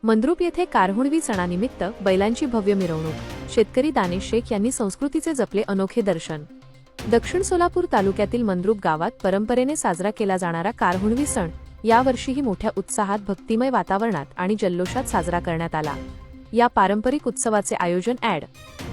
मंद्रुप येथे कारहुणवी सणानिमित्त बैलांची भव्य मिरवणूक। शेतकरी दानेश शेख यांनी संस्कृतीचे जपले अनोखे दर्शन। दक्षिण सोलापूर तालुक्यातील मंद्रुप गावात परंपरेने साजरा केला जाणारा कारहुणवी सण यावर्षीही मोठ्या उत्साहात, भक्तिमय वातावरणात आणि जल्लोषात साजरा करण्यात आला। या पारंपरिक उत्सवाचे आयोजन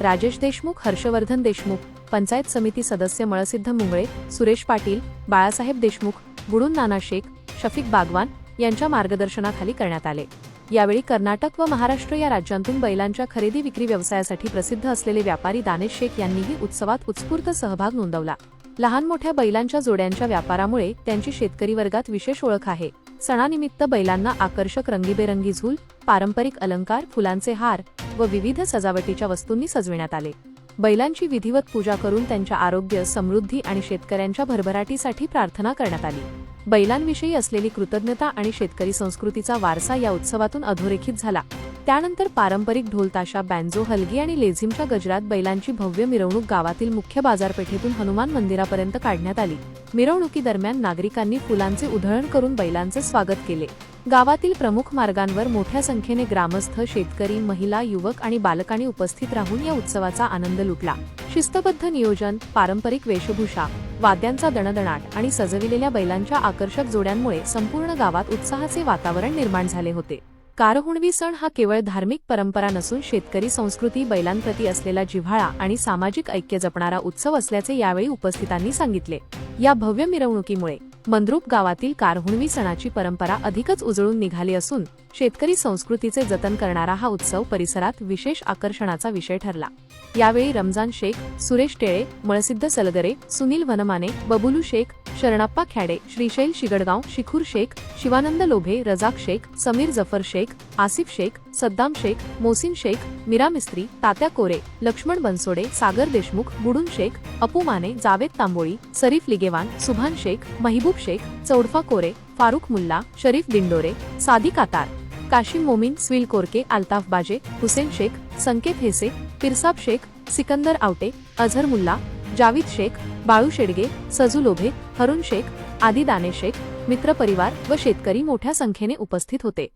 राजेश देशमुख, हर्षवर्धन देशमुख, पंचायत समिती सदस्य मळसिद्ध मुंगळे, सुरेश पाटील, बाळासाहेब देशमुख, बुडून नाना शेख, शफीक बागवान यांच्या मार्गदर्शनाखाली करण्यात आले। यावेळी कर्नाटक व महाराष्ट्र या राज्यांतून बैलांच्या खरेदी विक्री व्यवसायासाठी प्रसिद्ध असलेले व्यापारी दानेश शेख यांनीही उत्सवात उत्स्फूर्त सहभाग नोंदवला। लहान मोठ्या बैलांच्या जोड्यांच्या व्यापारामुळे त्यांची शेतकरी वर्गात विशेष ओळख आहे। सणानिमित्त बैलांना आकर्षक रंगीबेरंगी झूल, पारंपरिक अलंकार, फुलांचे हार व विविध सजावटीच्या वस्तूंनी सजविण्यात आले। बैलांची विधिवत पूजा करून त्यांच्या आरोग्य, समृद्धी आणि शेतकऱ्यांच्या भरभराटीसाठी प्रार्थना करण्यात आली। बैलांविषयी असलेली कृतज्ञता आणि शेतकरी संस्कृतीचा वारसा या उत्सवातून अधोरेखित झाला। त्यानंतर पारंपरिक ढोल ताशा, बँजो, हलगी आणि लेझिमच्या गजरात बैलांची भव्य मिरवणूक गावातील मुख्य बाजारपेठेतून हनुमान मंदिरापर्यंत काढण्यात आली। मिरवणुकीदरम्यान नागरिकांनी फुलांचे उधळण करून बैलांचे स्वागत केले। गावातील प्रमुख मार्गांवर मोठ्या संख्येने ग्रामस्थ, शेतकरी, महिला, युवक आणि बालकांनी उपस्थित राहून या उत्सवाचा आनंद लुटला। शिस्तबद्ध नियोजन, पारंपरिक वेशभूषा, वाद्यांचा दणदणाट आणि सजविलेल्या बैलांच्या आकर्षक जोड्यांमुळे संपूर्ण गावात उत्साहाचे वातावरण निर्माण झाले होते। कारहुणवी सण हा केवळ धार्मिक परंपरा नसून शेतकरी संस्कृती, बैलांप्रती असलेला जिव्हाळा आणि सामाजिक ऐक्य जपणारा उत्सव असल्याचे यावेळी उपस्थितांनी सांगितले। या भव्य मिरवणुकीमुळे मंद्रुप गावातील कारहुणवी सणाची परंपरा अधिकच उजळून निघाली असून शेतकरी संस्कृतीचे जतन करणारा हा उत्सव परिसरात विशेष आकर्षणाचा विषय ठरला। यावेळी रमजान शेख, सुरेश टेळे, मळसिद्ध सलगरे, सुनील वनमाने, बबुलू शेख, शरणप्पा ख्याडे, श्रीशैल शिगडगाव, शिखूर शेख, शिवानंद लोभे, रजाक शेख, समीर जफर शेख, आसिफ शेख, सद्दाम शेख, मोसिन शेख, मीरा मिस्त्री, तात्या कोरे, लक्ष्मण बनसोडे, सागर देशमुख, बुडून शेख, अपू माने, जावेद तांबोळी, सरीफ लिगेवान, सुभान शेख, महबूब शेख, चौडफा कोरे, फारुख मुल्ला, शरीफ दिंडोरे, सादिक आतार, काशिम मोमीन, स्विल कोरके, अल्ताफ बाजे, हुसेन शेख, संकेत हेसे, पिरसाब शेख, सिकंदर आवटे, अझर मुल्ला, जावीद शेख, बाळू शेडगे, सजू लोभे, हरुण शेख आदी दानेश शेख, मित्रपरिवार व शेतकरी मोठ्या संख्येने उपस्थित होते।